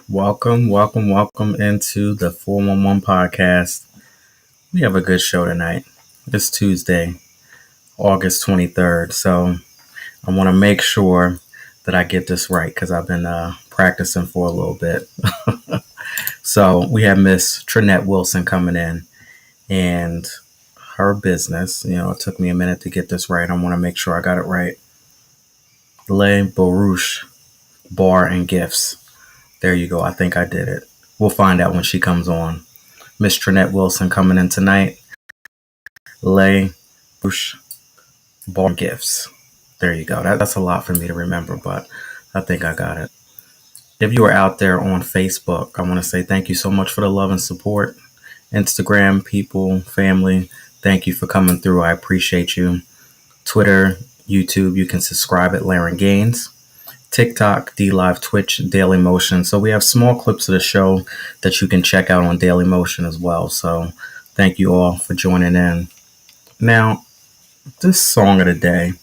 Welcome into the 411 podcast. We have a good show tonight. It's Tuesday, August 23rd. So I want to make sure that I get this right because I've been practicing for a little bit. So we have Miss Trinette Wilson coming in and her business. It took me a minute to get this right. I want to make sure I got it right. Le Barouche Bar and Gifts. There you go. I think I did it. We'll find out when she comes on. Miss Trinette Wilson coming in tonight. Le Barouche Bar and Gifts. There you go. That's a lot for me to remember, but I think I got it. If you are out there on Facebook, I want to say thank you so much for the love and support. Instagram, people, family, thank you for coming through. I appreciate you. Twitter, YouTube, you can subscribe at Laren Gaines. TikTok, DLive, Twitch, Daily Motion. So we have small clips of the show that you can check out on Daily Motion as well. So thank you all for joining in. Now, this song of the day,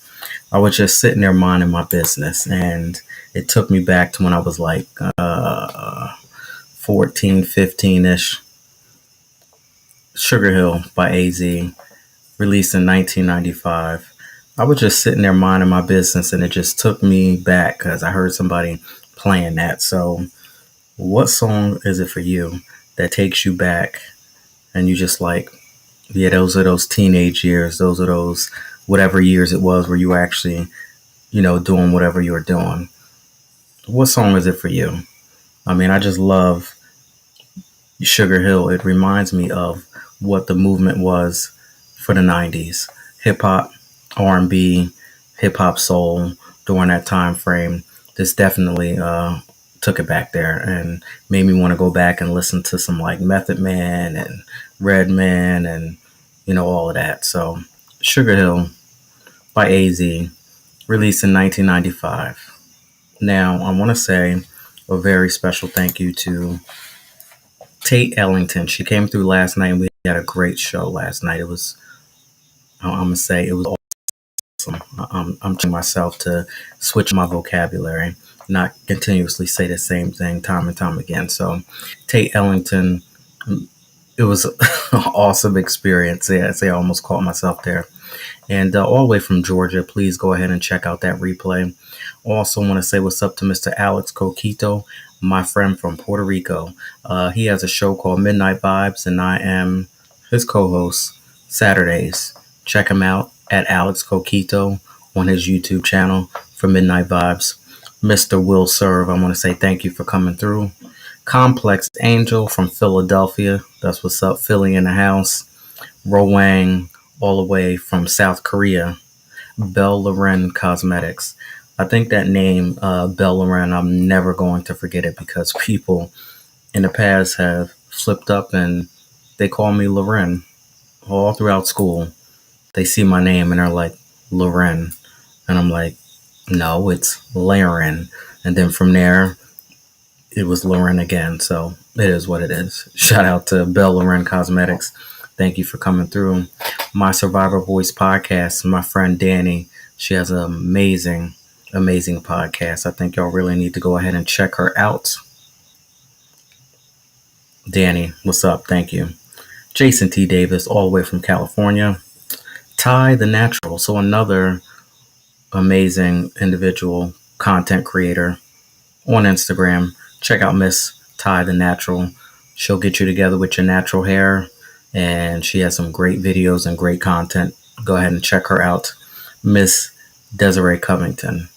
I was just sitting there minding my business, and it took me back to when I was like 14, 15-ish. Sugar Hill by AZ, released in 1995. I was just sitting there minding my business, and it just took me back because I heard somebody playing that. So what song is it for you that takes you back and you just like, yeah, those are those teenage years, those are those whatever years it was where you were actually, doing whatever you were doing. What song is it for you? I mean, I just love Sugar Hill. It reminds me of what the movement was for the 90s. Hip hop, R&B, hip hop soul during that time frame. This definitely took it back there and made me want to go back and listen to some like Method Man and Redman and all of that. So Sugar Hill by AZ, released in 1995. Now I want to say a very special thank you to Tate Ellington. She came through last night and we had a great show last night. I'm going to say it was awesome. I'm trying myself to switch my vocabulary, not continuously say the same thing time and time again. So Tate Ellington, it was an awesome experience. Yeah, I almost caught myself there. And all the way from Georgia, please go ahead and check out that replay. Also want to say what's up to Mr. Alex Coquito, my friend from Puerto Rico. He has a show called Midnight Vibes, and I am his co-host Saturdays. Check him out at Alex Coquito on his YouTube channel for Midnight Vibes. Mr. Will Serve, I want to say thank you for coming through. Complex Angel from Philadelphia. That's what's up. Philly in the house. Rowang all the way from South Korea. Belle Loren Cosmetics. I think that name, Belle Loren, I'm never going to forget it because people in the past have flipped up and they call me Loren all throughout school. They see my name and they're like, Loren. And I'm like, no, it's Laren. And then from there, it was Loren again. So it is what it is. Shout out to Belle Loren Cosmetics. Thank you for coming through. My Survivor Voice podcast, my friend Danny, she has an amazing podcast. I think y'all really need to go ahead and check her out. Danny, what's up? Thank you. Jason T. Davis, all the way from California. Ty the Natural, so another amazing individual content creator on Instagram. Check out Miss Ty the Natural. She'll get you together with your natural hair, and she has some great videos and great content. Go ahead and check her out. Miss Desiree Covington,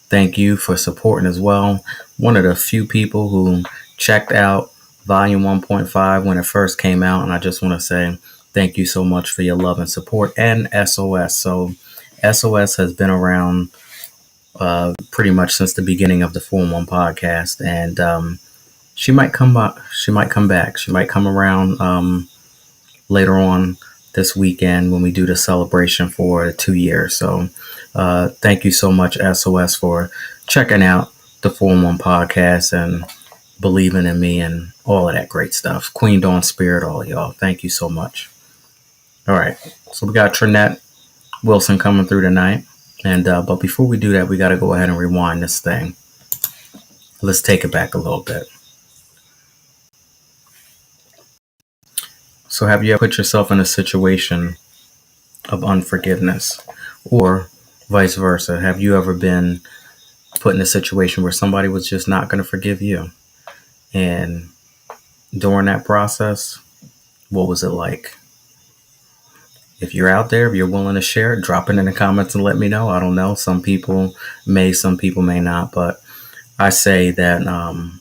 thank you for supporting as well. One of the few people who checked out Volume 1.5 when it first came out, and I just want to say thank you so much for your love and support. And SOS. So SOS has been around pretty much since the beginning of the 4-1 podcast, and she might come back. She might come around later on this weekend when we do the celebration for 2 years. So thank you so much, SOS, for checking out the 4-1 podcast and believing in me and all of that great stuff. Queen Dawn Spirit, all y'all. Thank you so much. All right. So we got Trinette Wilson coming through tonight. And but before we do that, we got to go ahead and rewind this thing. Let's take it back a little bit. So, have you ever put yourself in a situation of unforgiveness? Or vice versa? Have you ever been put in a situation where somebody was just not going to forgive you? And during that process, what was it like? If you're out there, if you're willing to share it, drop it in the comments and let me know. I don't know. Some people may, some people may not. But I say that,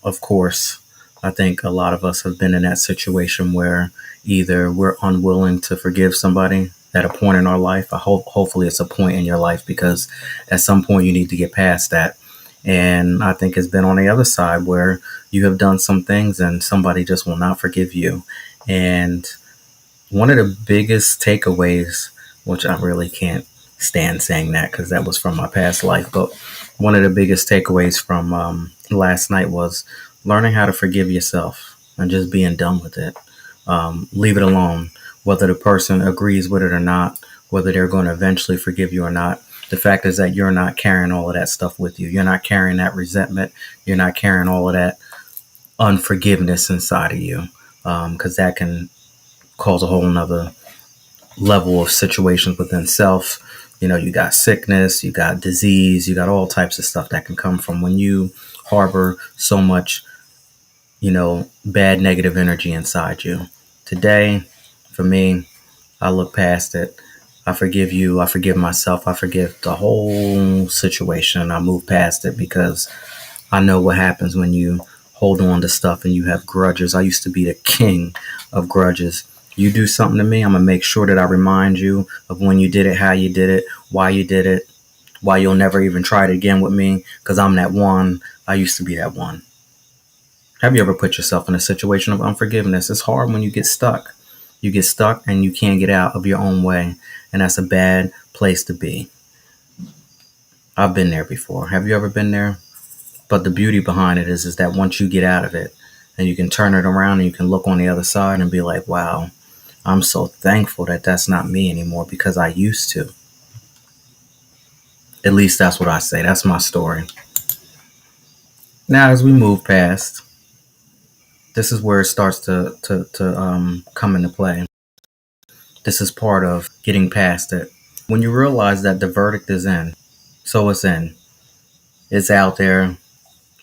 of course, I think a lot of us have been in that situation where either we're unwilling to forgive somebody at a point in our life. Hopefully, it's a point in your life, because at some point you need to get past that. And I think it's been on the other side where you have done some things and somebody just will not forgive you. And one of the biggest takeaways, which I really can't stand saying that because that was from my past life, but one of the biggest takeaways from last night was learning how to forgive yourself and just being done with it. Leave it alone, whether the person agrees with it or not, whether they're going to eventually forgive you or not. The fact is that you're not carrying all of that stuff with you. You're not carrying that resentment. You're not carrying all of that unforgiveness inside of you, because that can cause a whole nother level of situations within self. You know, you got sickness, you got disease, you got all types of stuff that can come from when you harbor so much, bad negative energy inside you. Today, for me, I look past it. I forgive you. I forgive myself. I forgive the whole situation. I move past it because I know what happens when you hold on to stuff and you have grudges. I used to be the king of grudges. You do something to me, I'm going to make sure that I remind you of when you did it, how you did it, why you'll never even try it again with me, because I'm that one. I used to be that one. Have you ever put yourself in a situation of unforgiveness? It's hard when you get stuck. You get stuck and you can't get out of your own way. And that's a bad place to be. I've been there before. Have you ever been there? But the beauty behind it is that once you get out of it and you can turn it around and you can look on the other side and be like, wow, I'm so thankful that that's not me anymore, because I used to. At least that's what I say. That's my story. Now, as we move past, this is where it starts to come into play. This is part of getting past it. When you realize that the verdict is in, so it's in, it's out there,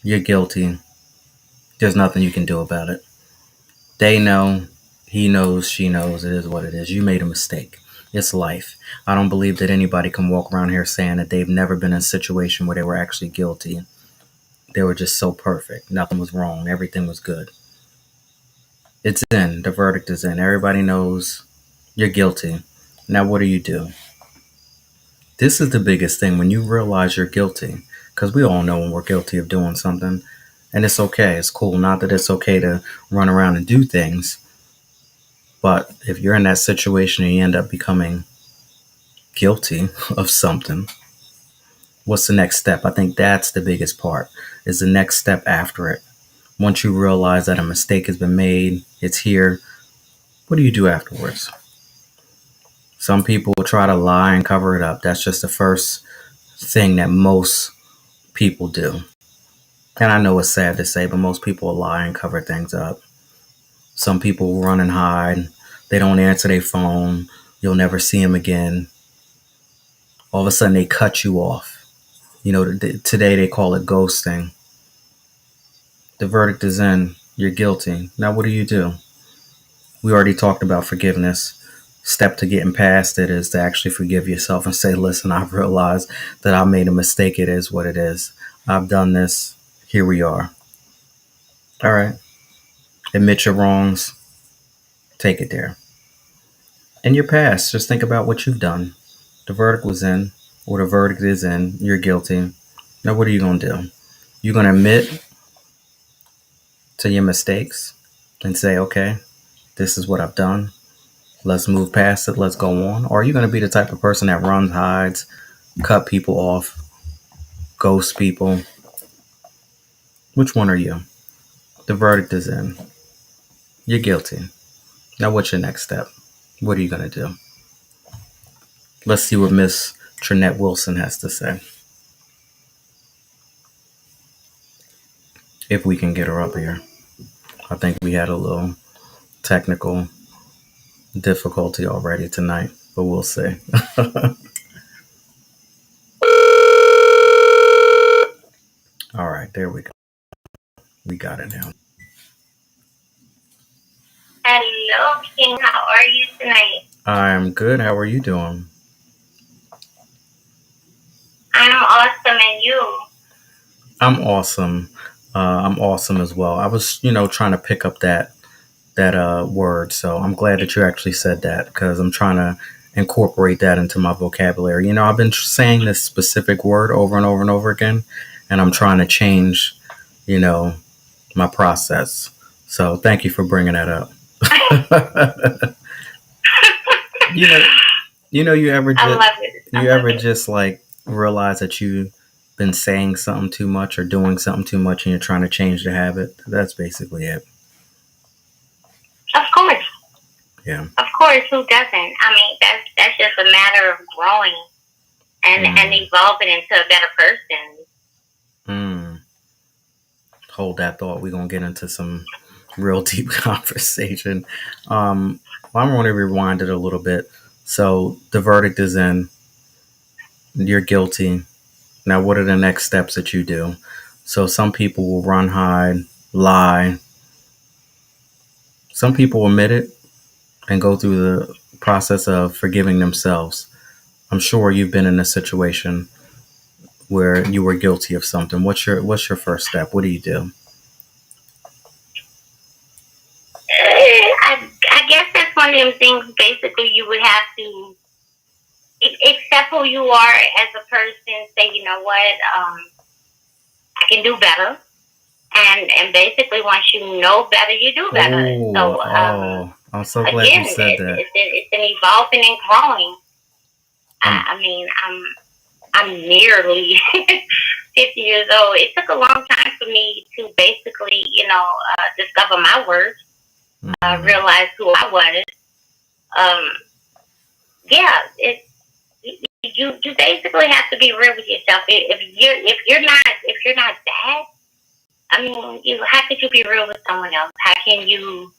you're guilty, there's nothing you can do about it. They know, he knows, she knows, it is what it is. You made a mistake. It's life. I don't believe that anybody can walk around here saying that they've never been in a situation where they were actually guilty. They were just so perfect. Nothing was wrong. Everything was good. It's in. The verdict is in. Everybody knows you're guilty. Now, what do? This is the biggest thing when you realize you're guilty, because we all know when we're guilty of doing something. And it's okay. It's cool. Not that it's okay to run around and do things. But if you're in that situation and you end up becoming guilty of something, what's the next step? I think that's the biggest part, is the next step after it. Once you realize that a mistake has been made, it's here, what do you do afterwards? Some people will try to lie and cover it up. That's just the first thing that most people do. And I know it's sad to say, but most people will lie and cover things up. Some people will run and hide. They don't answer their phone. You'll never see them again. All of a sudden, they cut you off. Today they call it ghosting. The verdict is in. You're guilty. Now, what do? We already talked about forgiveness. Step to getting past it is to actually forgive yourself and say, listen, I've realized that I made a mistake. It is what it is. I've done this. Here we are. All right. Admit your wrongs. Take it there. In your past, just think about what you've done. The verdict was in, or the verdict is in. You're guilty. Now, what are you going to do? You're going to admit to your mistakes and say, okay, this is what I've done. Let's move past it. Let's go on. Or are you going to be the type of person that runs, hides, cut people off, ghost people? Which one are you? The verdict is in. You're guilty. Now, what's your next step? What are you going to do? Let's see what Miss Trinette Wilson has to say. If we can get her up here. I think we had a little technical difficulty already tonight, but we'll see. All right, there we go. We got it now. Hello, King. How are you tonight? I'm good. How are you doing? I'm awesome, and you? I'm awesome. I'm awesome as well. I was, trying to pick up that word, so I'm glad that you actually said that because I'm trying to incorporate that into my vocabulary. I've been saying this specific word over and over and over again, and I'm trying to change, you know, my process. So thank you for bringing that up. you know, you ever I just love it. I you love ever it. just like realize that you've been saying something too much or doing something too much, and you're trying to change the habit. That's basically it. Of course, Yeah. of course. Who doesn't? I mean, that's just a matter of growing and Mm. evolving into a better person. Mm. Hold that thought. We're gonna get into some real deep conversation. I want to rewind it a little bit. So the verdict is in. You're guilty. Now, what are the next steps that you do? So some people will run, hide, lie. Some people admit it and go through the process of forgiving themselves. I'm sure you've been in a situation where you were guilty of something. What's your first step? What do you do? I guess that's one of them things. Basically, you would have to accept who you are as a person. Say, you know what, I can do better. And basically, once you know better, you do better. Oh, So oh, I'm so glad you again, said that. it's an evolving and growing. Um, I mean, I'm nearly 50 years old. It took a long time for me to basically, discover my worth, mm, realize who I was. Um, yeah, you basically have to be real with yourself. If you're not that, I mean, how could you be real with someone else? How can you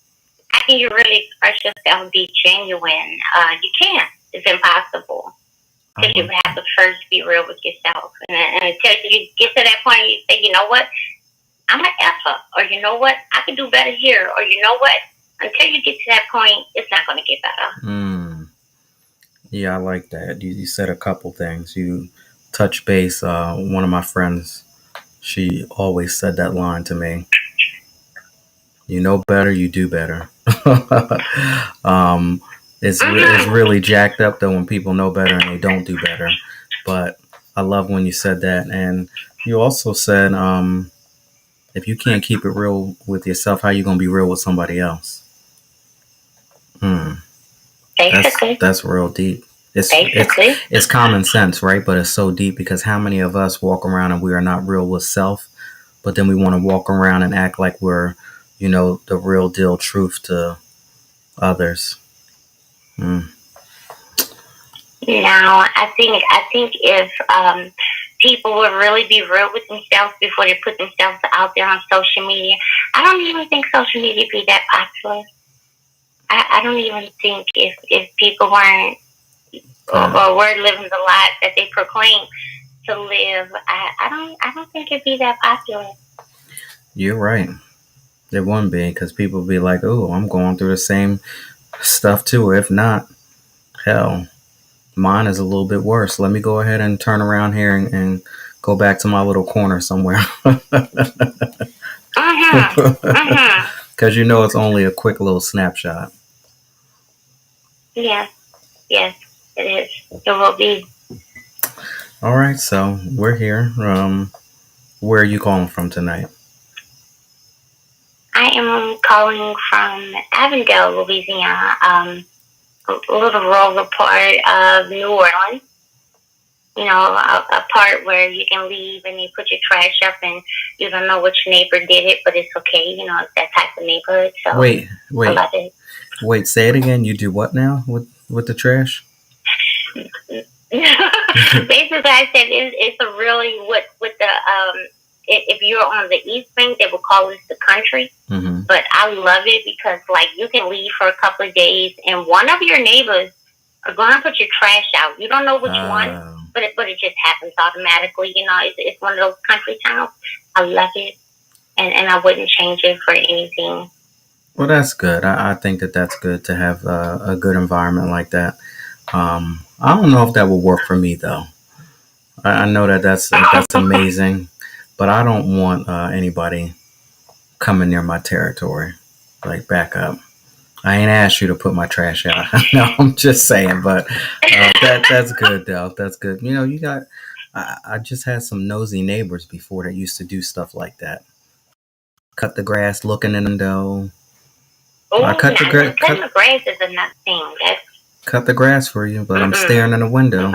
really express yourself and be genuine? You can't. It's impossible. I Because you like have that. to first be real with yourself. And until you get to that point, you say, you know what, I'm an effer. Or you know what, I can do better here. Or you know what, until you get to that point, it's not going to get better. Mm, yeah, I like that. You said a couple things. You touch base. One of my friends, she always said that line to me. You know better, you do better. um, it's Mm-hmm. really jacked up though when people know better and they don't do better. But I love when you said that, and you also said if you can't keep it real with yourself, how you gonna be real with somebody else? Hmm. That's Basically. that's real deep. It's Basically. it's common sense, right? But it's so deep because how many of us walk around and we are not real with self, but then we want to walk around and act like we're, the real deal truth to others. Mm. Now, I think if people would really be real with themselves before they put themselves out there on social media, I don't even think social media be that popular. I don't even think if people weren't Uh, or were living the life that they proclaim to live, I don't think it'd be that popular. you're right. It wouldn't be because people be like, "Oh, I'm going through the same stuff too." If not, hell, mine is a little bit worse. Let me go ahead and turn around here and go back to my little corner somewhere. Mhm. Mhm. Because it's only a quick little snapshot. Yes. Yes. It is. It will be. All right, so we're here. Where are you calling from tonight? I am calling from Avondale, Louisiana. A little rural part of New Orleans. A part where you can leave and you put your trash up and you don't know which neighbor did it, but it's okay. It's that type of neighborhood. So Wait, I wait, love it. wait. Say it again. You do what now with the trash? Basically, I said it's a really with the if you're on the East Bank, they would call this the country. Mm-hmm. But I love it because, like, you can leave for a couple of days, and one of your neighbors are going to put your trash out. You don't know which one, but it just happens automatically. You know, it's one of those country towns. I love it, and I wouldn't change it for anything. Well, that's good. I think that that's good to have a good environment like that. I don't know if that will work for me though. I know that that's amazing, but I don't want anybody coming near my territory. Like, back up. I ain't asked you to put my trash out. No, I'm just saying, but that's good though. That's good. You know, you got. I just had some nosy neighbors before that used to do stuff like that. Cut the grass, looking in the window. Oh, I cut the grass. cutting the grass is another thing. That's Cut the grass for you, but I'm staring in the window.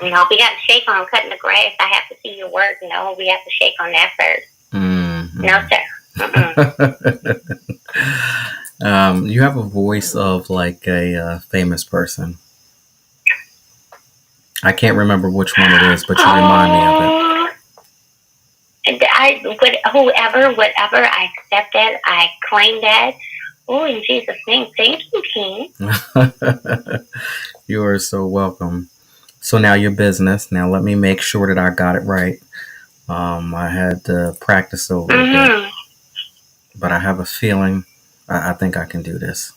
You know, we got to shake on cutting the grass. I have to see your work. No, we have to shake on that first. Mm-hmm. No, sir. You have a voice of like a famous person. I can't remember which one it is, but you remind me of it. Whatever, I accept that. I claim that. Oh, in Jesus' name, thank you, King. You are so welcome. So now your business. Now let me make sure that I got it right. I had to practice over a bit, but I have a feeling I think I can do this.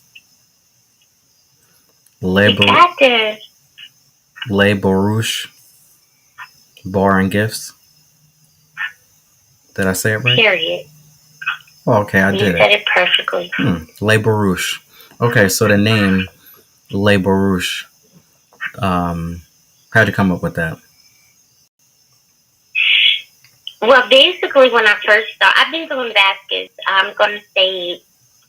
Le Barouche Bar and Gifts. Did I say it right? Period. Oh, okay, I did it. You said it perfectly. Le Barouche. Okay, so the name Le Barouche. How'd you come up with that? Well, basically, when I first started, I've been doing baskets. I'm going to say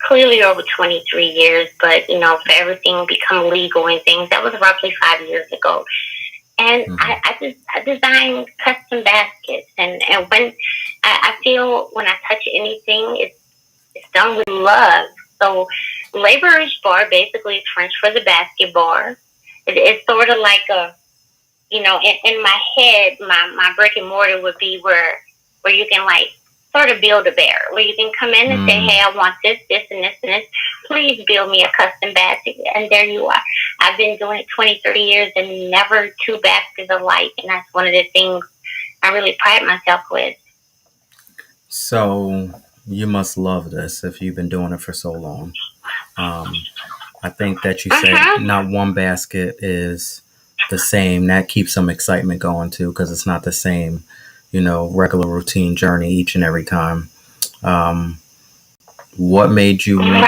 clearly over 23 years, but, you know, for everything become legal and things, that was roughly 5 years ago. And I designed custom baskets. And when I feel when I touch anything, it's done with love. So Laborers Bar basically is French for the basket bar. It's sort of like a, you know, in my head, my brick and mortar would be where you can, like, sort of build a bear, where you can come in and say, hey, I want this, this, and this, and this. Please build me a custom basket. And there you are. I've been doing it 23 years and never two baskets alike. And that's one of the things I really pride myself with. So you must love this if you've been doing it for so long. I think that you said not one basket is the same. That keeps some excitement going too, because it's not the same, you know, regular routine journey each and every time. What made you want,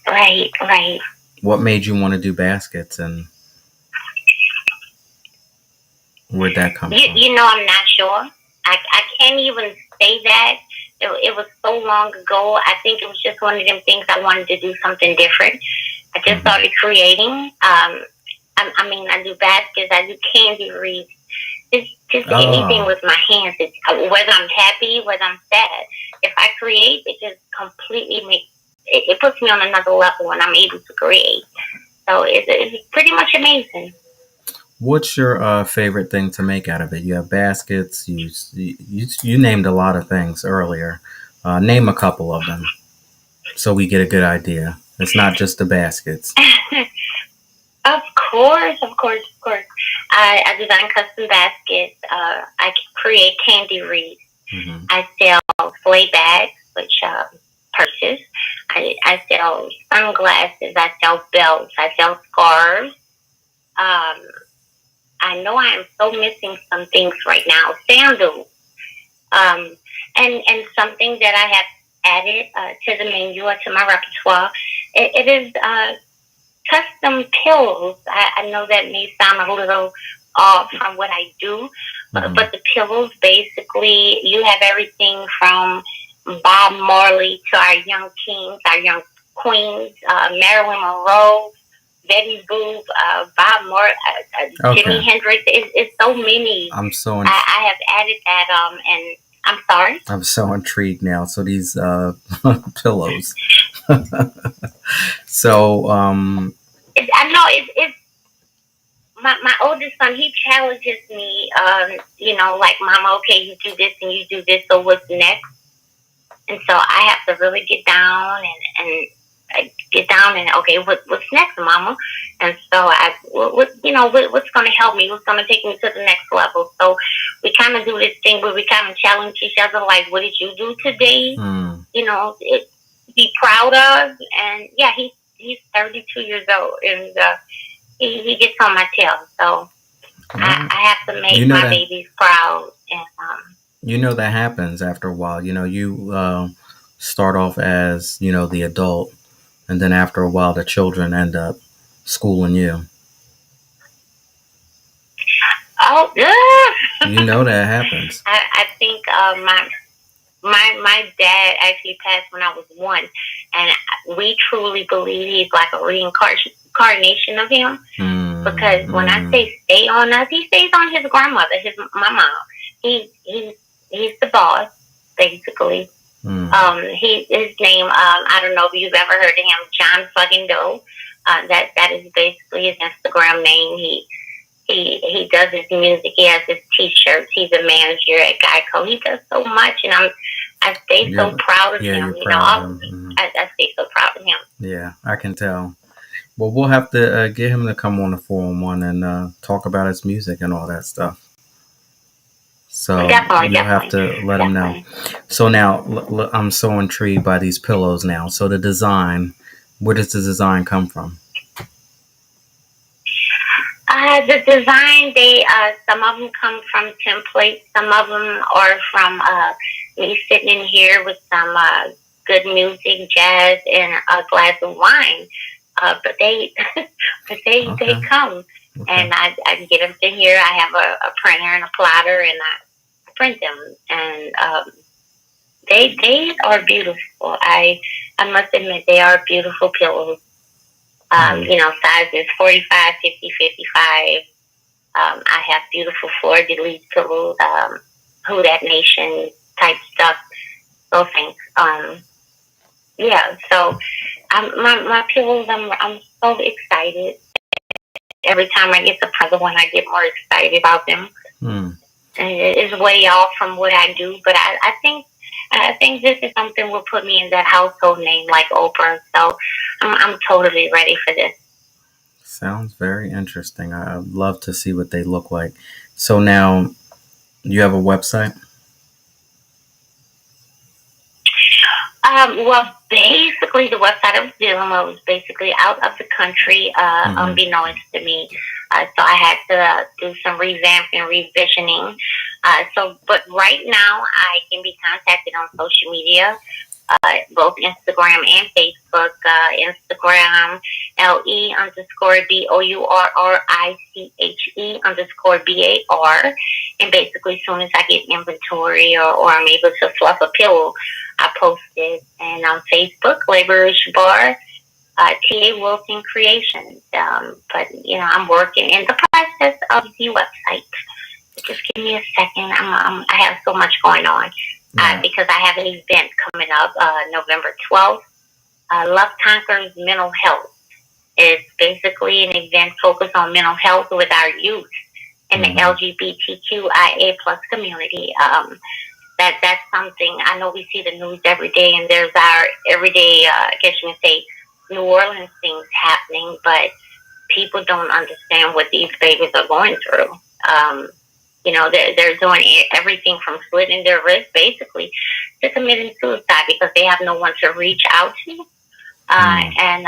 right. What made you want to do baskets, and where'd that come from? You know, I'm not sure. I can't even say that. It was so long ago. I think it was just one of them things I wanted to do something different. I just started creating. I mean, I do baskets, I do candy wreaths, just anything with my hands. It's, whether I'm happy, whether I'm sad. If I create, it just completely makes it puts me on another level when I'm able to create. So it's pretty much amazing. What's your favorite thing to make out of it? You have baskets. You named a lot of things earlier. Name a couple of them so we get a good idea. It's not just the baskets. Of course. I design custom baskets. I create candy wreaths. I sell sleigh bags, which purses. I sell sunglasses. I sell belts. I sell scarves. I know I am so missing some things right now. Sandals. And something that I have added to the menu or to my repertoire. It is custom pillows. I know that may sound a little off from what I do, but the pillows, basically, you have everything from Bob Marley to our young kings, our young queens, Marilyn Monroe, Betty Boop, Bob Marley, Jimi Hendrix. It's so many. I'm so. I have added that, and I'm sorry. I'm so intrigued now. So these pillows. So I know it's my oldest son, he challenges me, like, Mama, okay, you do this and you do this, so what's next? And so I have to really get down and get down and, okay, what's next, Mama? And so what's going to help me? What's going to take me to the next level? So we kind of do this thing where we kind of challenge each other, like, what did you do today? Mm. Be proud of. And yeah, he's 32 years old, and he gets on my tail. So I have to make my babies proud. And that happens after a while. You start off as the adult, and then after a while, the children end up schooling you. Oh, That happens. I think my dad actually passed when I was 1, and we truly believe he's like a reincarnation of him. Because when I say stay on us, he stays on his grandmother, my mom. He's the boss, basically. His name, I don't know if you've ever heard of him, John fucking Doe. That is basically his Instagram name. He does his music. He has his T-shirts. He's a manager at Geico. He does so much, and I stay so proud of him. I stay so proud of him. Yeah, I can tell. Well, we'll have to get him to come on the 411 and talk about his music and all that stuff. So definitely, have to let him know. So now I'm so intrigued by these pillows now. So the design, where does the design come from? The design, some of them come from templates. Some of them are from me sitting in here with some good music, jazz, and a glass of wine. But they come, and I get them to here. I have a printer and a plotter, and I print them, and they are beautiful. I must admit, they are beautiful pillows. Sizes 45, 50, 55. I have beautiful Fleur de Lis pillows, Who Dat Nation type stuff, those things. So my pillows, I'm so excited. Every time I get surprised one, I get more excited about them. And it's way off from what I do, but I think this is something will put me in that household name like Oprah. So I'm totally ready for this. Sounds very interesting. I'd love to see what they look like. So now, you have a website? Well, basically, the website I was dealing with was basically out of the country, unbeknownst to me. So I had to do some revamping, revisioning. But right now, I can be contacted on social media, both Instagram and Facebook. Instagram, LE_BOURRICHE_BAR. And basically, as soon as I get inventory or I'm able to fluff a pillow, I post it. And on Facebook, Laborers Bar, T.A. Wilson Creations. But I'm working in the process of the website. Just give me a second. I have so much going on because I have an event coming up November 12th. Love Conquers Mental Health. It's basically an event focused on mental health with our youth and the LGBTQIA plus community. That's something I know we see the news every day, and there's our everyday, I guess you can say, New Orleans things happening, but people don't understand what these babies are going through. They're doing everything from slitting their wrists, basically, to committing suicide because they have no one to reach out to. And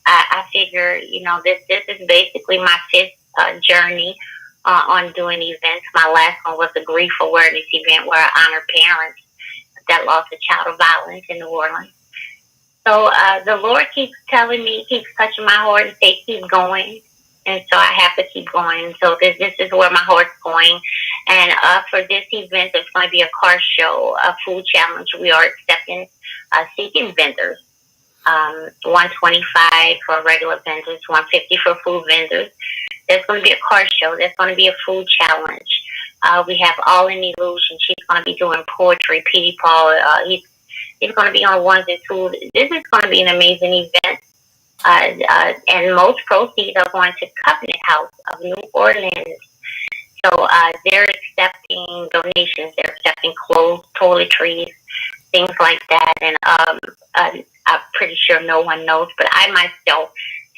I figure, this is basically my 5th journey on doing events. My last one was a grief awareness event where I honor parents that lost a child of violence in New Orleans. So the Lord keeps telling me, keeps touching my heart and say, keep going. And so I have to keep going. So this is where my heart's going. And for this event, there's going to be a car show, a food challenge. We are seeking vendors. $125 for regular vendors, $150 for food vendors. There's going to be a car show. There's going to be a food challenge. We have All in Illusion. She's going to be doing poetry. Petey Paul, he's going to be on ones and twos. This is going to be an amazing event. And most proceeds are going to Covenant House of New Orleans. So they're accepting donations. They're accepting clothes, toiletries, things like that. And I'm pretty sure no one knows, but I myself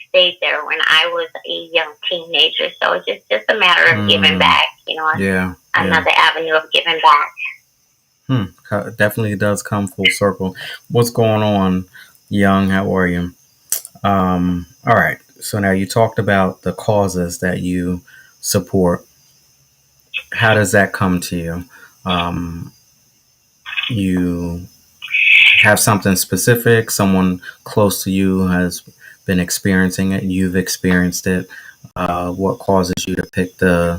stayed there when I was a young teenager. So it's just a matter of giving back, another avenue of giving back. Definitely does come full circle. What's going on, Young? How are you? All right. So now you talked about the causes that you support. How does that come to you? You have something specific, someone close to you has been experiencing it, you've experienced it. What causes you to pick the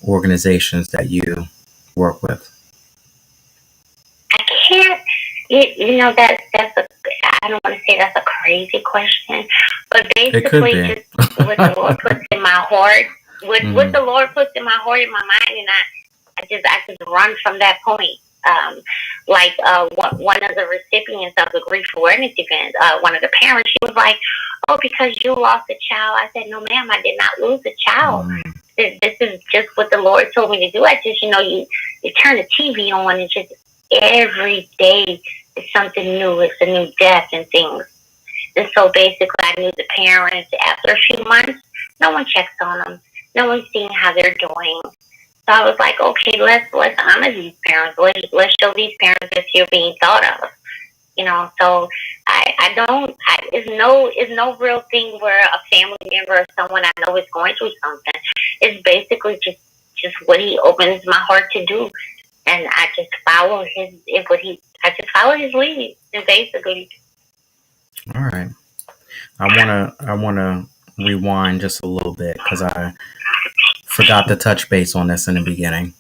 organizations that you work with? I can't. That's a. I don't want to say that's a crazy question, but It could basically, be. just what the Lord puts in my heart, what the Lord puts in my heart, in my mind, and I just run from that point. One of the recipients of the grief awareness event, one of the parents, she was like, "Oh, because you lost a child." I said, "No, ma'am, I did not lose a child. This is just what the Lord told me to do. I just, you turn the TV on and just every day is something new. It's a new death and things." And so basically, I knew the parents. After a few months, no one checks on them. No one's seeing how they're doing. So I was like, okay, let's honor these parents. Let's show these parents that you're being thought of. So it's no real thing where a family member or someone I know is going through something. It's basically just what he opens my heart to do, and I just follow his lead, and basically. All right. I wanna rewind just a little bit because I forgot to touch base on this in the beginning.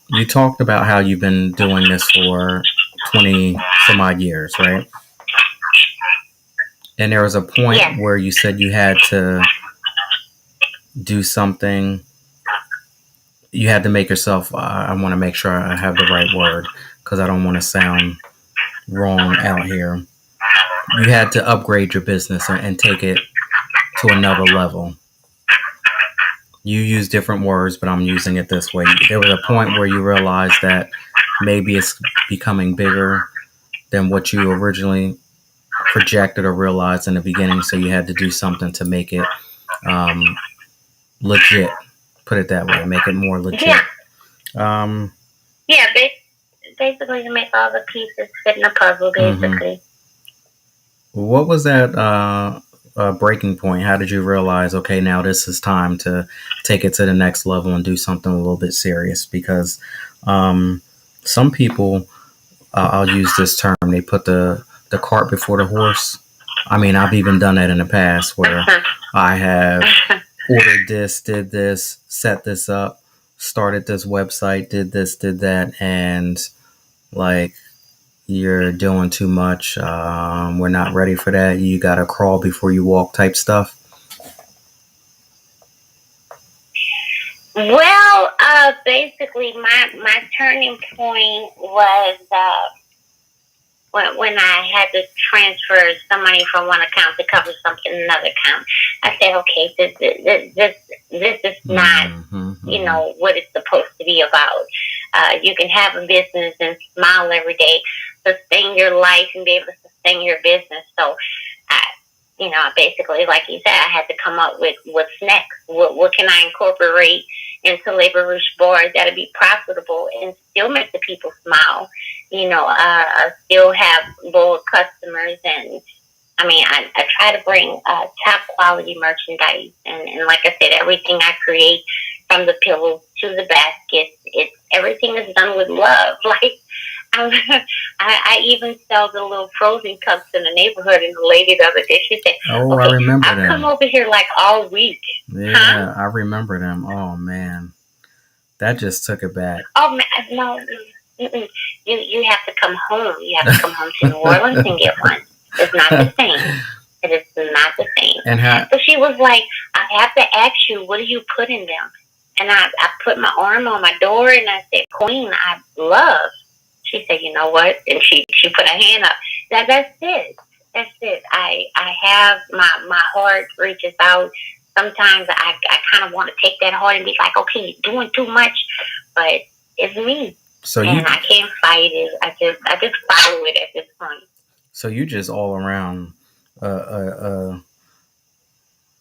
You talked about how you've been doing this for 20 some odd years, right? And there was a point Yes. where you said you had to do something. You had to make yourself. I want to make sure I have the right word because I don't want to sound wrong out here. You had to upgrade your business and take it to another level. You use different words, but I'm using it this way. There was a point where you realized that maybe it's becoming bigger than what you originally projected or realized in the beginning. So you had to do something to make it legit. Put it that way. Make it more legit. Yeah. Um, Yeah. Basically, to make all the pieces fit in a puzzle. Basically. What was that breaking point? How did you realize, okay, now this is time to take it to the next level and do something a little bit serious? Because some people, I'll use this term, they put the cart before the horse. I mean, I've even done that in the past where I have ordered this, did this, set this up, started this website, did this, did that, and like, you're doing too much. We're not ready for that. You got to crawl before you walk type stuff. Well, basically, my turning point was when I had to transfer some money from one account to cover something in another account. I said, okay, this is not what it's supposed to be about. You can have a business and smile every day, sustain your life, and be able to sustain your business. So, basically, like you said, I had to come up with what's next. What can I incorporate into Labor Roosh Board that'll be profitable and still make the people smile? Still have loyal customers, and I try to bring top quality merchandise, and like I said, everything I create, from the pillows to the baskets, everything is done with love. Like, I even sell the little frozen cups in the neighborhood, and the lady the other day, she said, "Oh, okay, I remember I've them. come over here like all week." Yeah, huh? I remember them. Oh man, that just took it back. Oh man, no, you have to come home. You have to come home to New Orleans and get one. It's not the same. It is not the same. And so she was like, I have to ask you, what do you put in them? And I put my arm on my door and I said, Queen, I love. She said, you know what? And she put her hand up. That's it. That's it. I have my heart reaches out. Sometimes I kind of want to take that heart and be like, okay, you're doing too much, but it's me, So and you I can't fight it. I just follow it at this point. so you just all around a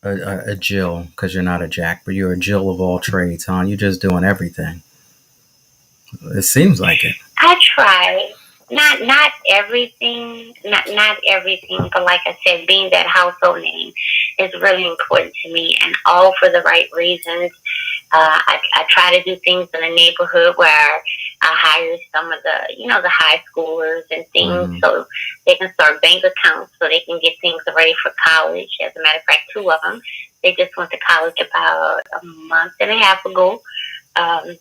a a Jill because you're not a Jack, but you're a Jill of all trades, huh? You just doing everything. It seems like it. I try. Not everything, not everything, but like I said, being that household name is really important to me, and all for the right reasons. I try to do things in the neighborhood where I hire some of the high schoolers and things, Hmm. so they can start bank accounts, so they can get things ready for college. As a matter of fact, two of them, they just went to college about a month and a half ago. Um,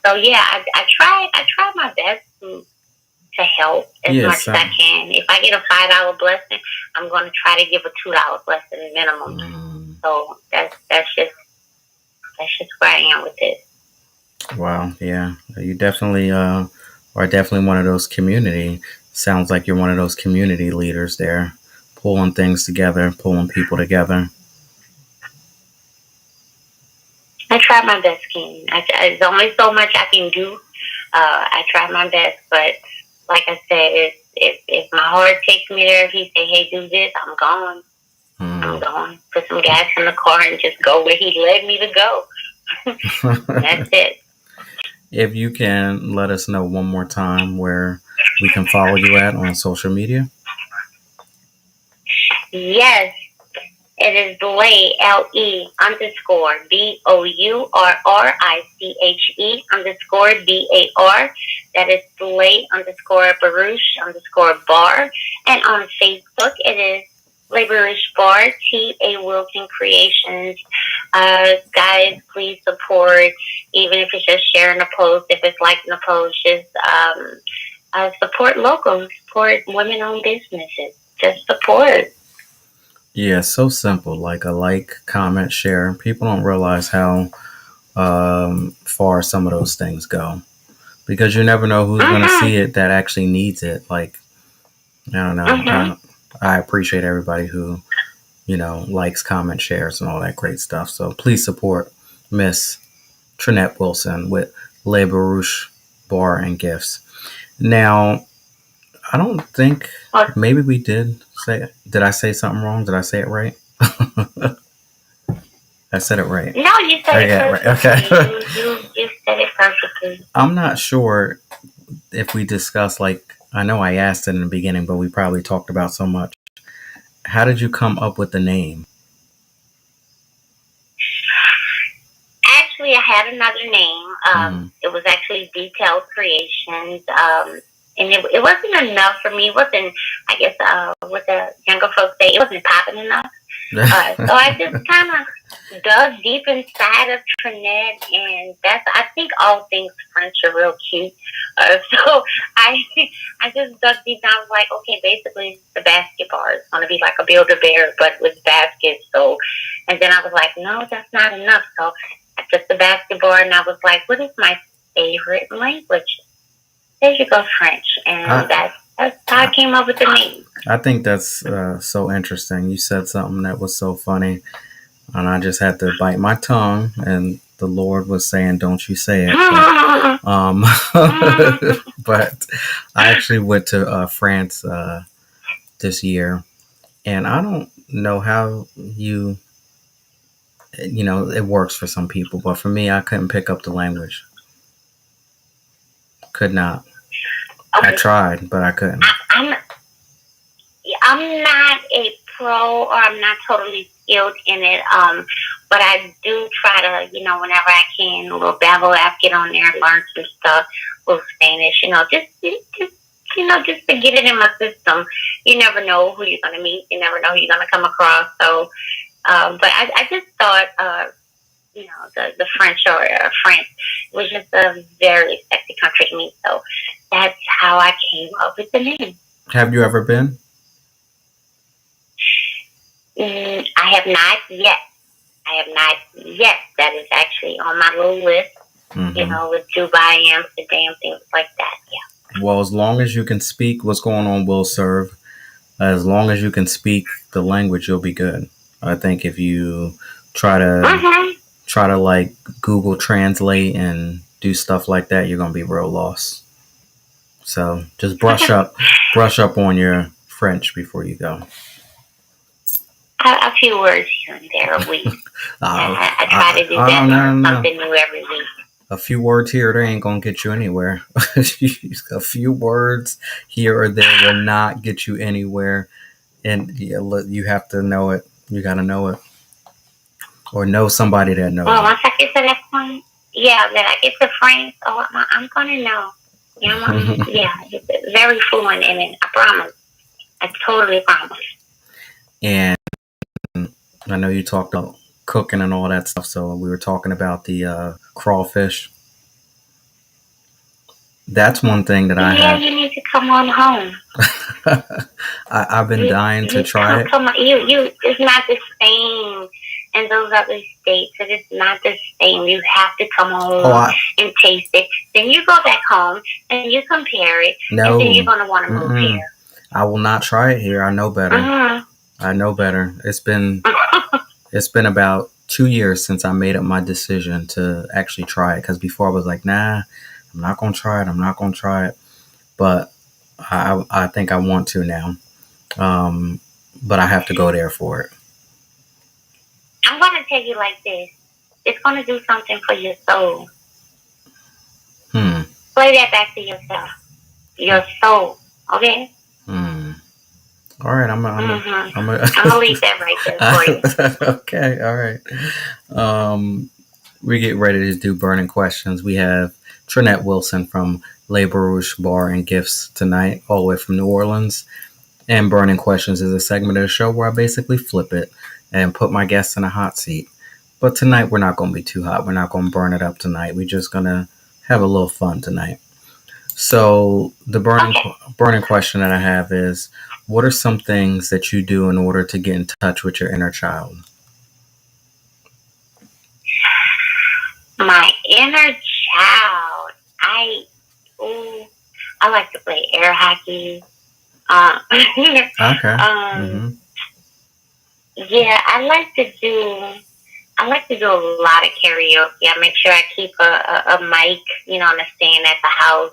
so yeah, I try my best to help as much Yes. as I can. If I get a $5 blessing, I'm going to try to give a $2 blessing minimum. Mm, So that's just where I am with it. wow. Yeah. You definitely are definitely one of those community. Sounds like you're one of those community leaders there, pulling things together, pulling people together. I try my best, King. There's only so much I can do. I try my best, but like I said, if my heart takes me there, if he say, "Hey, do this," I'm gone. I'm Mm. gone. Put some gas in the car and just go where he led me to go. That's it. If you can let us know one more time where we can follow you at on social media. Yes, it is Lay LE_BOURRICHE_BAR. That is Lay_Baruch_bar. And on Facebook, it is Lay Baruch Bar, T.A. Wilson Creations. Guys, please support, even if it's just sharing a post, if it's liking a post, just support local, support women owned businesses. Just support. Yeah, so simple. Like a like, comment, share. People don't realize how far some of those things go because you never know who's going to Mm-hmm. see it that actually needs it. Like, I don't know. Mm-hmm. I appreciate everybody who, likes, comments, shares, and all that great stuff. So please support Miss Trinette Wilson with Le Barouche Bar and Gifts. Now, I don't think Well, maybe we did I say something wrong? Did I say it right? I said it right. no, you Oh, said it yeah, right. Okay. perfectly. You said it perfectly. I'm not sure if we discussed, like, I know I asked it in the beginning, but we probably talked about so much. How did you come up with the name? Actually, I had another name. Mm. It was actually Detailed Creations. And it wasn't enough for me. It wasn't, I guess, what the younger folks say, it wasn't popping enough. So I just kind of dug deep inside of Trinette, and I think all things French are real cute. So I I just dug deep down. I was like, okay, basically the basketball is going to be like a Build-A-Bear, but with baskets. So, and then I was like, no, that's not enough. So I took the basketball, and I was like, what is my favorite language? There you go, French, and I, that's how I came up with the name. I think that's so interesting. You said something that was so funny, and I just had to bite my tongue, and the Lord was saying, "Don't you say it." Um, but I actually went to France this year, and I don't know how it works for some people, but for me, I couldn't pick up the language. Could not. I Okay, tried, but I couldn't. I'm I'm not a pro, or I'm not totally skilled in it. But I do try to, whenever I can, a little Babel app, get on there and learn some stuff with Spanish. Just to get it in my system. You never know who you're gonna meet. You never know who you're gonna come across. So, but I just thought, the French, or France was just a very sexy country to me. So that's how I came up with the name. Have you ever been? I have not yet. I have not yet. That is actually on my little list, Hmm. with Dubai, Amsterdam, things like that. Yeah. Well, as long as you can speak, what's going on will serve. As long as you can speak the language, you'll be good. I think if you try to Mhm. try to like Google Translate and do stuff like that, you're gonna be real lost. So just brush up on your French before you go. A few words here and there a week. Uh, I try to do that. no, Learn no. something new every week. A few words here or there ain't gonna get you anywhere. A few words here or there will not get you anywhere. And yeah, you have to know it. You gotta know it, or know somebody that knows Well, it. once I get to that point, yeah, that I get to France, oh, I'm gonna know. You know, yeah, it's very fluent in it. I promise. I totally promise. And I know you talked about cooking and all that stuff. So we were talking about the crawfish. That's one thing that I Yeah, have. you need to come on home. I've been dying to You try it. come on. You. It's not the same in those other states. It is not the same. You have to come Oh, home and taste it. Then you go back home and you compare it, and then you're no. gonna want to move Mm-mm. here. I will not try it here. I know better. Mm-hmm. I know better. It's been about 2 years since I made up my decision to actually try it. Because before I was like, nah, I'm not gonna try it. I'm not gonna try it. But I think I want to now. But I have to go there for it. I'm gonna tell you like this. It's gonna do something for your soul. Hmm. Play that back to yourself. Your soul. Okay? Hmm. All right. Mm-hmm. I'm a. I'm gonna leave that right there for you. Okay. All right. Um, we get ready to do burning questions. We have Trinette Wilson from Le Barouche Bar and Gifts tonight, all the way from New Orleans. And burning questions is a segment of the show where I basically flip it and put my guests in a hot seat. But tonight we're not going to be too hot. We're not going to burn it up tonight. We're just going to have a little fun tonight. So the Okay. burning question that I have is, what are some things that you do in order to get in touch with your inner child? My inner child. Ooh, I like to play air hockey. Um, Okay. um, Mm-hmm. yeah, I like to do a lot of karaoke. I make sure I keep a mic, on a stand at the house,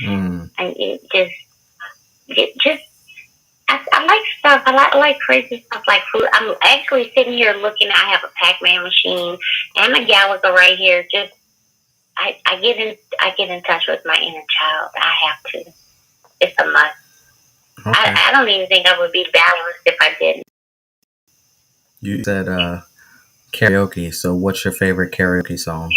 Mm. and just I like stuff. I like crazy stuff like food. I'm actually sitting here looking. I have a Pac-Man machine and a Galaga right here. Just I get in touch with my inner child. I have to. It's a must. Okay. I don't even think I would be balanced if I didn't. You said karaoke. So what's your favorite karaoke song?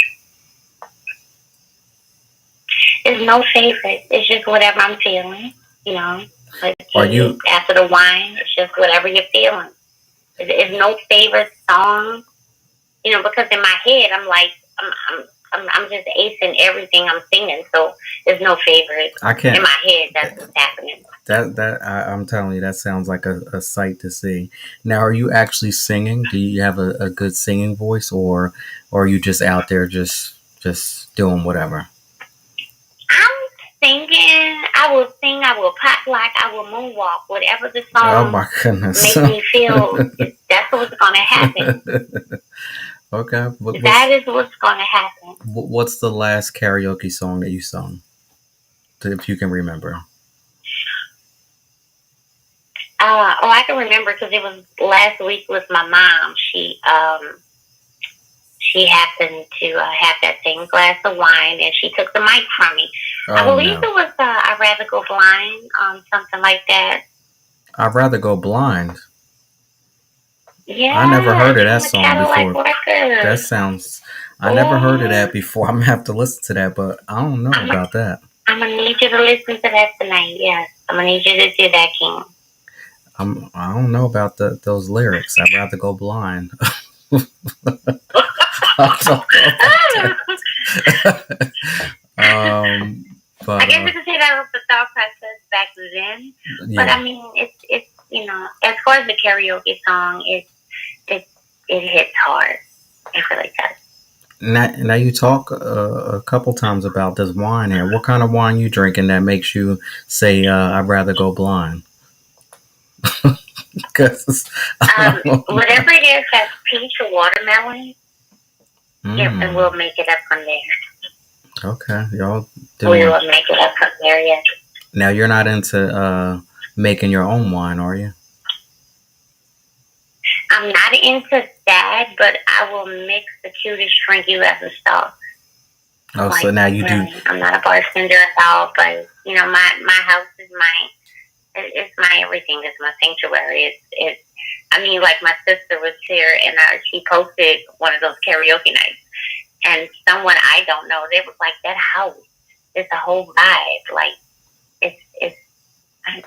There's no favorite. It's just whatever I'm feeling. You know, like Are you after the wine, it's just whatever you're feeling. There's no favorite song. Because in my head, I'm like, I'm just acing everything I'm singing. So there's no favorite. I can't. In my head, that's what's happening. I'm telling you, that sounds like a sight to see. Now, are you actually singing? Do you have a good singing voice, or are you just out there just doing whatever? I'm singing. I will sing. I will pop lock. I will moonwalk. Whatever the Oh song my goodness! make me feel, that's what's going to happen. Okay, That is what's going to happen. what's the last karaoke song that you sung, if you can remember? I can remember because it was last week with my mom. She happened to have that same glass of wine, and she took the mic from me. I Oh believe no! it was I'd Rather Go Blind, something like that. I'd rather go blind. I never Yeah, heard of it's that on the song Cadillac before. That Records. sounds. I never heard of Oh, that before. I'm gonna have to listen to that, but I don't know about that. I'm gonna need you to listen to that tonight. Yes, I'm gonna need you to do that, King. I don't know about those lyrics. I'd rather go blind. I don't know about that. um, I but guess you could say that was the thought process back then. But yeah. I mean, it's as far as the karaoke song, it it hits hard. It really does. Now you talk a couple times about this wine here. What kind of wine you drinking that makes you say I'd rather go blind? Because Whatever it is that's peach or watermelon, yep, and we'll mm, make it up from there. okay, y'all We doing. will make it up from there, yes. Now you're not into making your own wine, are you? I'm not into that, but I will mix the cutest drink you ever saw. Oh, so Like, now you do. really. I'm not a bartender at all, but, my house is it's my everything. It's my sanctuary. I mean, like my sister was here and she posted one of those karaoke nights. And someone I don't know, they was like, that house is a whole vibe. Like, it's,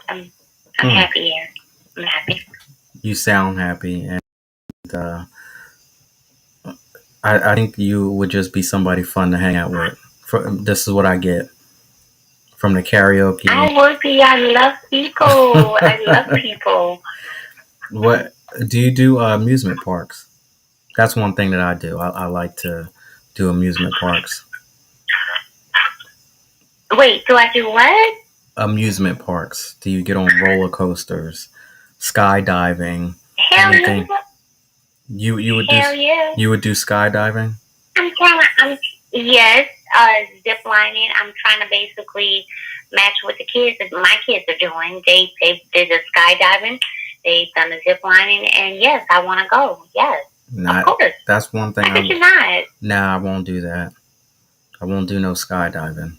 I'm Hmm, happy here. I'm happy. you sound happy, and uh, I think you would just be somebody fun to hang out with. This is what I get from the karaoke. I would be. I love people. I love people. What do you do? Amusement parks. That's one thing that I do. I like to do amusement parks. Wait, do I do what? Amusement parks. Do you get on roller coasters, skydiving, Hell anything? yeah. You would do Hell yeah. you would do skydiving? Yes, zip lining. I'm trying to basically match what the kids, my kids are doing. They did the skydiving. They've done the zip lining. And yes, I want to go. Yes, of Not course. that's one thing How could you not? nah, I won't do that. I won't do no skydiving.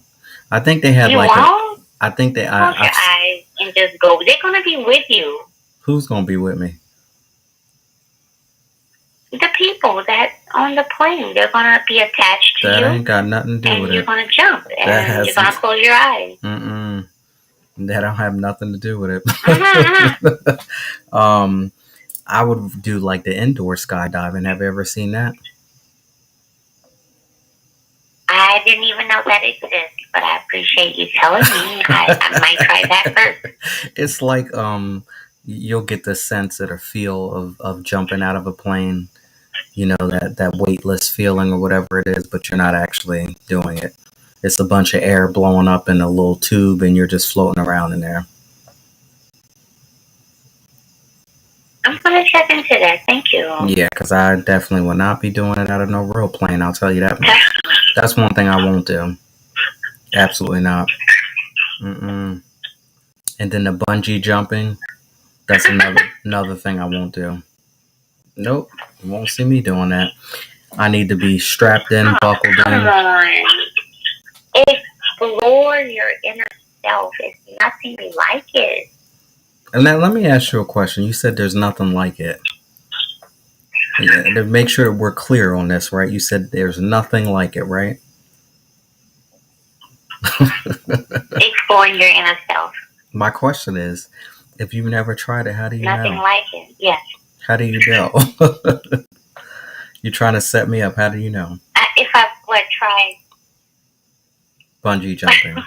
I think they have You like a won't? I think they Close your eyes and just go. They're going to be with you. who's gonna be with me? The people that on the plane, they're gonna be attached to That you, ain't got nothing to do and with you're it. gonna jump, That and you're has gonna close your eyes. mm-mm. That don't have nothing to do with Mm-hmm. it. um, I would do like the indoor skydiving. Have you ever seen that? I didn't even know that exists, but I appreciate you telling me. I might try that first. It's like you'll get the sense or the feel of jumping out of a plane. You know that weightless feeling or whatever it is, but you're not actually doing it. It's a bunch of air blowing up in a little tube, and you're just floating around in there. I'm gonna check into that. Thank you. Yeah, because I definitely will not be doing it out of no real plane. I'll tell you that much. That's one thing I won't do. Absolutely not. Mm-mm. And then the bungee jumping. That's another thing I won't do. Nope, you won't see me doing that. I need to be strapped in, Oh, buckled come in. on. Explore your inner self. It's nothing like it. And now let me ask you a question. You said there's nothing like it. Yeah, to make sure we're clear on this, right? You said there's nothing like it, right? Exploring your inner self. My question is, if you've never tried it, how do you Nothing know? like it. Yes. How do you know? You're trying to set me up. How do you know? If I would try. Bungee jumping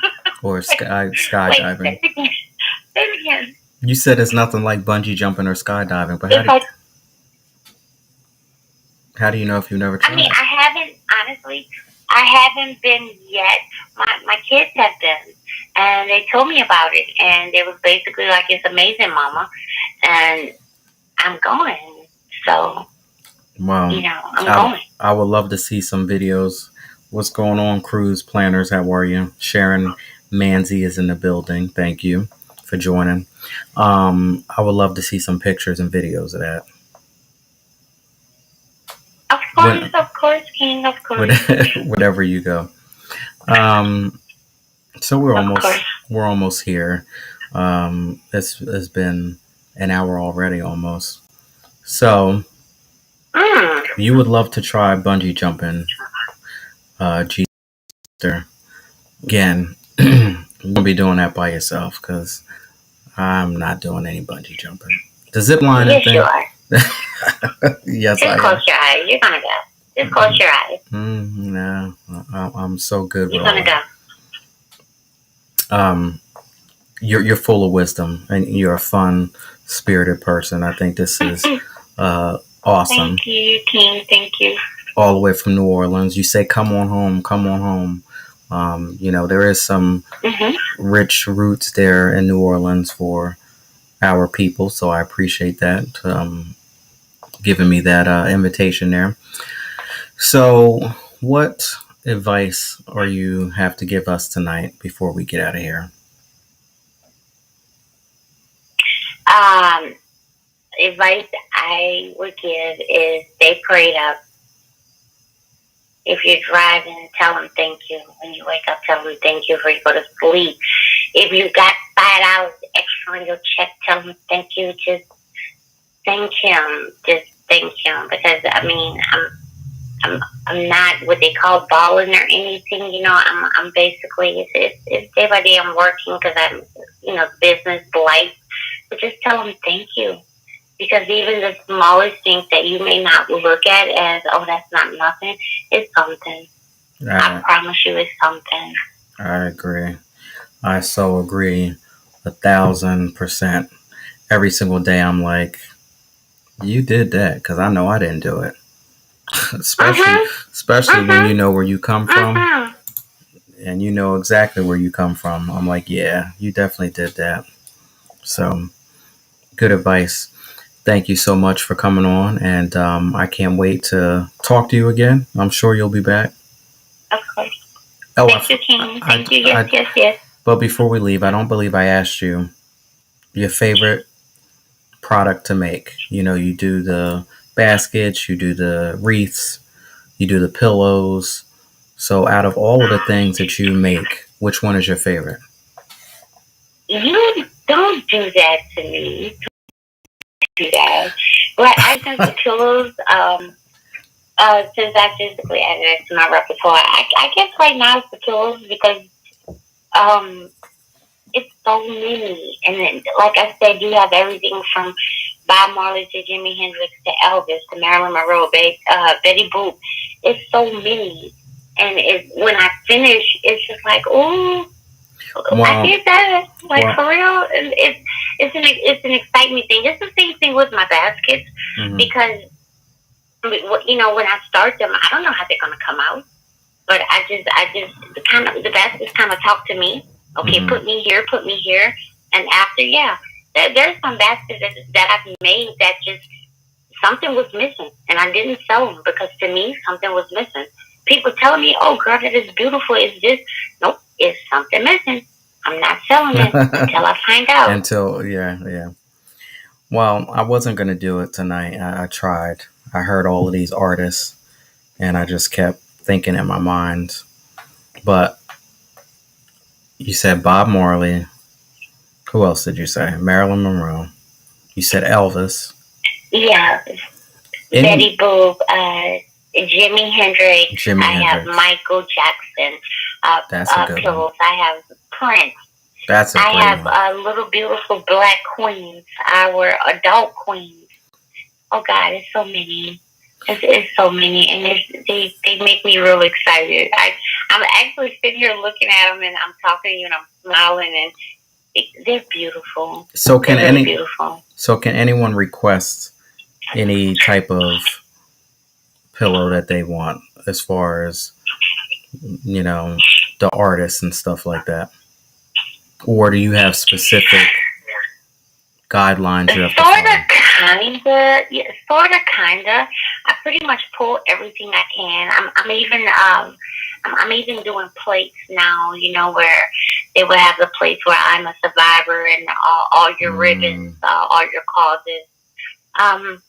or Wait, skydiving. say it again. Say it again. You said it's nothing like bungee jumping or skydiving, but If I how do you know if you've never I tried mean, it? I haven't, honestly, I haven't been yet. My kids have been, and they told me about it, and it was basically like, it's amazing, Mama, and I'm going. So, Wow. I'm going. I would love to see some videos. What's going on, cruise planners? How are you? Sharon Manzi is in the building. Thank you for joining. I would love to see some pictures and videos of that. Of course, King, of course. Wherever you go. Um, so we're Of almost course. we're almost here. It's been an hour already, almost. So you would love to try bungee jumping, G. Again, you're gonna be doing that by yourself because I'm not doing any bungee jumping. The zip lining Yes, thing. you are. Yes, Just I am. close your eyes. You're going to go. Just close your eyes. No, I'm so good You're with going to all go. that. You're full of wisdom and you're a fun spirited person. I think this is awesome. Thank you, King. Thank you. All the way from New Orleans. You say, come on home, come on home. There is some rich roots there in New Orleans for our people. So I appreciate that, giving me that invitation there. So, what advice are you have to give us tonight before we get out of here? Um, Advice I would give is stay prayed up. If you're driving, tell them thank you. When you wake up, tell them thank you before you go to sleep. If you got $5 extra on your check, tell them thank you. Just thank him. Just thank him. Because I mean, I'm not what they call balling or anything. You know, I'm basically it's day by day. I'm working because I'm business life. But just tell them thank you. Because even the smallest things that you may not look at as, oh, that's not nothing, it's something. I I, promise you, it's something. I agree. I so agree 1,000%. Every single day, I'm like, you did that because I know I didn't do it. especially, Mhm. especially when you Mhm. know where you come from Mhm. and you know exactly where you come from. I'm like, yeah, you definitely did that. So, good advice. Thank you so much for coming on, and I can't wait to talk to you again. I'm sure you'll be back. Of course. Oh, Thank you, King. I, Thank you. Yes, I, yes, yes. but before we leave, I don't believe I asked you your favorite product to make. You know, you do the baskets, you do the wreaths, you do the pillows. So, out of all of the things that you make, which one is your favorite? You don't do that to me. You do that. But I think the pillows, since I physically added it to my repertoire, I guess right now it's the pillows because um, it's so many. And then, like I said, you have everything from Bob Marley to Jimi Hendrix to Elvis to Marilyn Monroe, Betty Boop. It's so many. And when I finish, it's just like, oh, I Well, did that. Like well, for real. And it's an exciting thing. It's the same thing with my baskets mm-hmm, because when I start them, I don't know how they're gonna come out. But I just the baskets kind of talk to me. Okay, mm-hmm. put me here, and after, yeah, there's some baskets that I've made that just something was missing, and I didn't sell them because to me something was missing. People telling me, "Oh, girl, that is beautiful." Is this? Nope, it's something missing. I'm not selling it until I find out. Until, yeah, yeah. Well, I wasn't going to do it tonight. I tried. I heard all of these artists and I just kept thinking in my mind. But you said Bob Marley. Who else did you say? Marilyn Monroe. You said Elvis. Yeah, Any Betty Boop, Jimi Hendrix. Jimi I have Hendrix. Michael Jackson. That's a good one. Pillows. I have Prince. That's a I great have one. little beautiful black queens, our adult queens. Oh God, it's so many. It's so many, and they make me real excited. I'm actually sitting here looking at them, and I'm talking to you, and I'm smiling, and they're beautiful. So They're can really any beautiful. so can anyone request any type of pillow that they want as far as, you know, the artists and stuff like that? Or do you have specific guidelines you have to Sort of, follow? kinda, yeah, sort of, kinda. I pretty much pull everything I can. I'm even doing plates now. You know where they will have the plates where I'm a survivor and all your ribbons, Mm, all your causes. Um,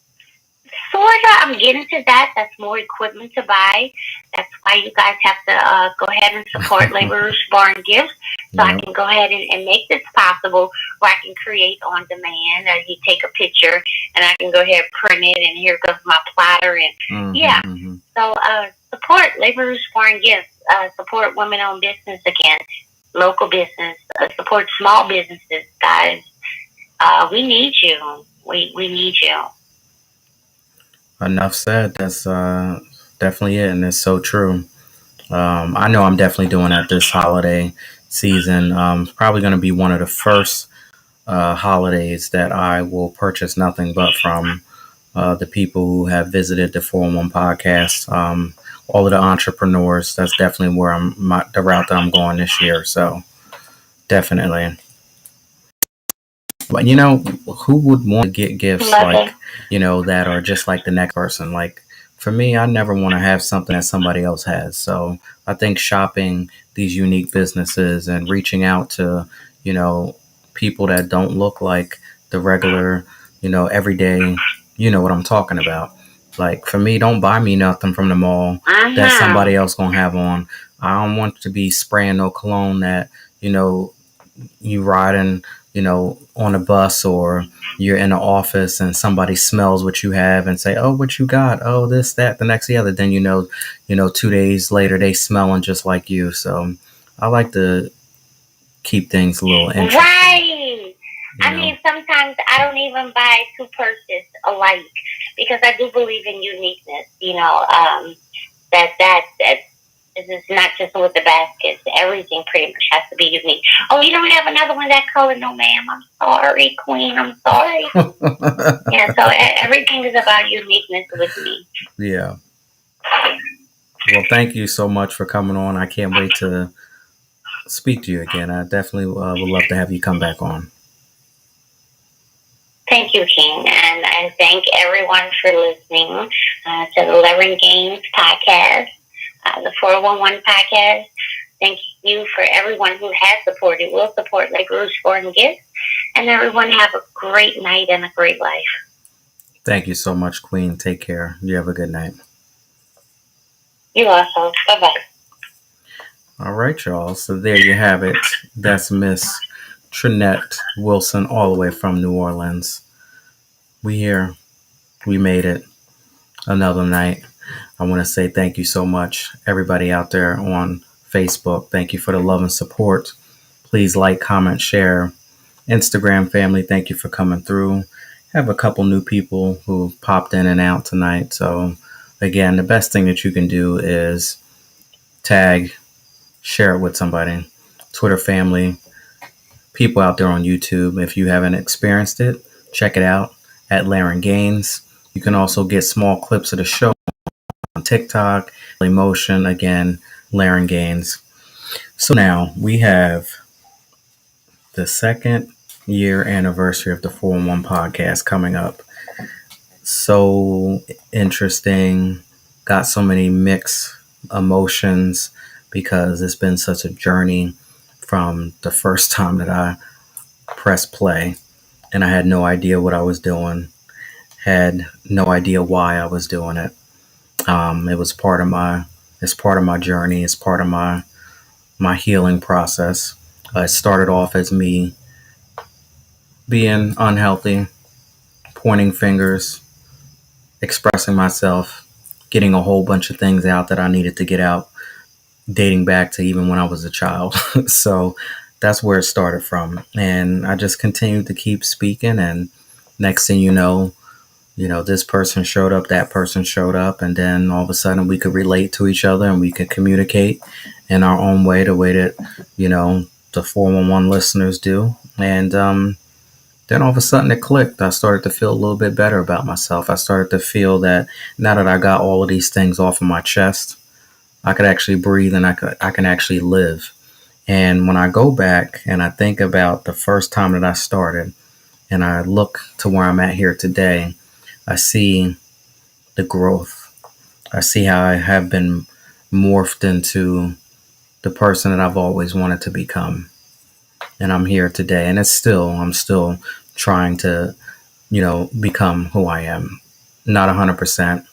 Sorta, I'm getting to that. That's more equipment to buy. That's why you guys have to go ahead and support Laborers Bar and Gifts, so I yep. can go ahead and make this possible, where I can create on demand. You take a picture, and I can go ahead and print it, and here goes my platter, and Mm-hmm, yeah. mm-hmm. So support Laborers Bar and Gifts. Support women-owned business again, local business. Support small businesses, guys. We need you. We need you. Enough said. That's definitely it, and it's so true. I know I'm definitely doing that this holiday season. It's probably going to be one of the first holidays that I will purchase nothing but from the people who have visited the 411 podcast. All of the entrepreneurs. That's definitely where the route that I'm going this year. So definitely. But who would want to get gifts Love like, it. that are just like the next person? Like for me, I never want to have something that somebody else has. So I think shopping these unique businesses and reaching out to, you know, people that don't look like the regular, everyday, you know what I'm talking about. Like for me, don't buy me nothing from the mall that Uh-huh. somebody else gonna have on. I don't want to be spraying no cologne that, you know, you riding, on a bus or you're in an office and somebody smells what you have and say, "Oh, what you got? Oh, this, that, the next, the other." Then 2 days later they smelling just like you. So I like to keep things a little interesting. Right. You I know. mean, sometimes I don't even buy two purses alike because I do believe in uniqueness. That is not just with the baskets. Everything pretty much has to be unique. Oh, you don't have another one that color? No, ma'am. I'm sorry, Queen. I'm sorry. Yeah. So everything is about uniqueness with me. Yeah. Well, thank you so much for coming on. I can't wait to speak to you again. I definitely would love to have you come back on. Thank you, King, and thank everyone for listening to the Learn Games podcast, the 411 podcast. Thank you for everyone who has supported, will support like Rouge Foreign Gifts, and everyone have a great night and a great life. Thank you so much, Queen. Take care. You have a good night. You also. Bye bye. All right, y'all. So there you have it. That's Miss Trinette Wilson, all the way from New Orleans. We here. We made it. Another night. I want to say thank you so much, everybody out there on Facebook. Thank you for the love and support. Please like, comment, share. Instagram family, thank you for coming through. Have a couple new people who popped in and out tonight. So, again, the best thing that you can do is tag, share it with somebody. Twitter family, people out there on YouTube. If you haven't experienced it, check it out at Laren Gaines. You can also get small clips of the show on TikTok, Emotion, again, Laren Gaines. So now we have the second year anniversary of the 411 podcast coming up. So interesting. Got so many mixed emotions because it's been such a journey from the first time that I pressed play and I had no idea what I was doing, had no idea why I was doing it. It was it's part of my journey. It's part of my healing process. It started off as me being unhealthy, pointing fingers, expressing myself, getting a whole bunch of things out that I needed to get out, dating back to even when I was a child. So that's where it started from. And I just continued to keep speaking. And next thing this person showed up, that person showed up. And then all of a sudden we could relate to each other and we could communicate in our own way, the way that, the 411 listeners do. And then all of a sudden it clicked. I started to feel a little bit better about myself. I started to feel that now that I got all of these things off of my chest, I could actually breathe and I can actually live. And when I go back and I think about the first time that I started and I look to where I'm at here today, I see the growth. I see how I have been morphed into the person that I've always wanted to become. And I'm here today and I'm still trying to become who I am. Not 100%,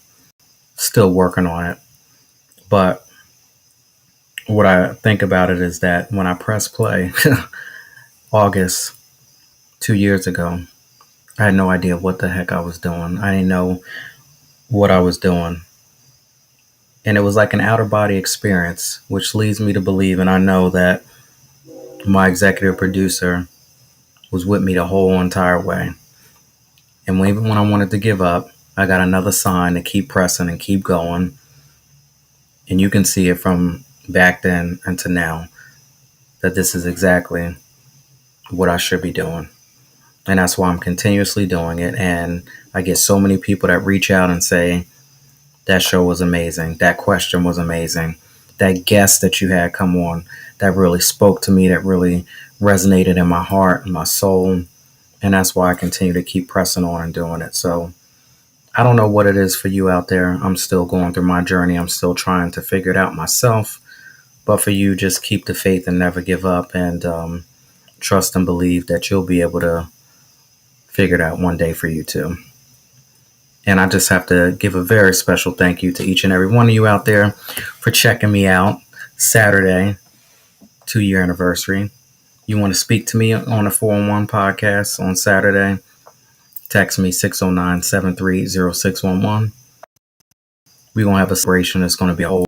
still working on it. But what I think about it is that when I press play, August 2 years ago, I had no idea what the heck I was doing. I didn't know what I was doing. And it was like an outer body experience, which leads me to believe, and I know that my executive producer was with me the whole entire way. And even when I wanted to give up, I got another sign to keep pressing and keep going. And you can see it from back then until now that this is exactly what I should be doing. And that's why I'm continuously doing it. And I get so many people that reach out and say, that show was amazing. That question was amazing. That guest that you had come on, that really spoke to me, that really resonated in my heart and my soul. And that's why I continue to keep pressing on and doing it. So I don't know what it is for you out there. I'm still going through my journey. I'm still trying to figure it out myself. But for you, just keep the faith and never give up, and trust and believe that you'll be able to figure it out one day for you too. And I just have to give a very special thank you to each and every one of you out there for checking me out Saturday, 2 year anniversary. You want to speak to me on a 411 podcast on Saturday? Text me 609-730-611. We're going to have a celebration. It's going to be a whole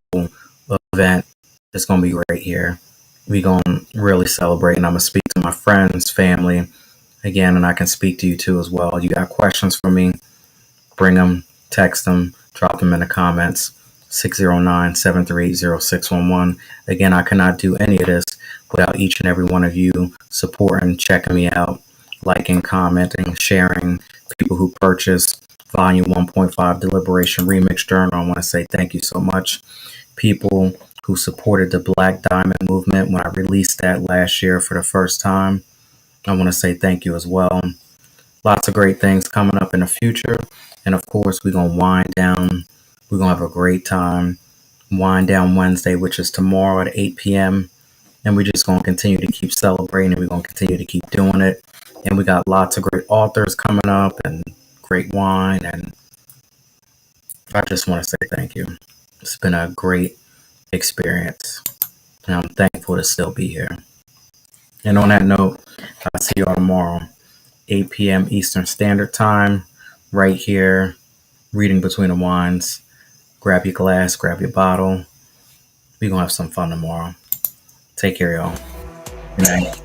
event. It's going to be great here. We're going to really celebrate, and I'm going to speak to my friends, family again, and I can speak to you too as well. You got questions for me? Bring them, text them, drop them in the comments. 609-730-611. Again, I cannot do any of this without each and every one of you supporting, checking me out, liking, commenting, sharing. People who purchased Volume 1.5 Deliberation Remix Journal, I want to say thank you so much. People who supported the Black Diamond Movement when I released that last year for the first time, I want to say thank you as well. Lots of great things coming up in the future. And of course, we're going to wind down. We're going to have a great time. Wind Down Wednesday, which is tomorrow at 8 p.m. And we're just going to continue to keep celebrating. We're going to continue to keep doing it. And we got lots of great authors coming up and great wine. And I just want to say thank you. It's been a great experience. And I'm thankful to still be here. And on that note, I'll see you all tomorrow, 8 p.m. Eastern Standard Time, right here, reading between the wines. Grab your glass, grab your bottle. We're going to have some fun tomorrow. Take care, y'all. Good night.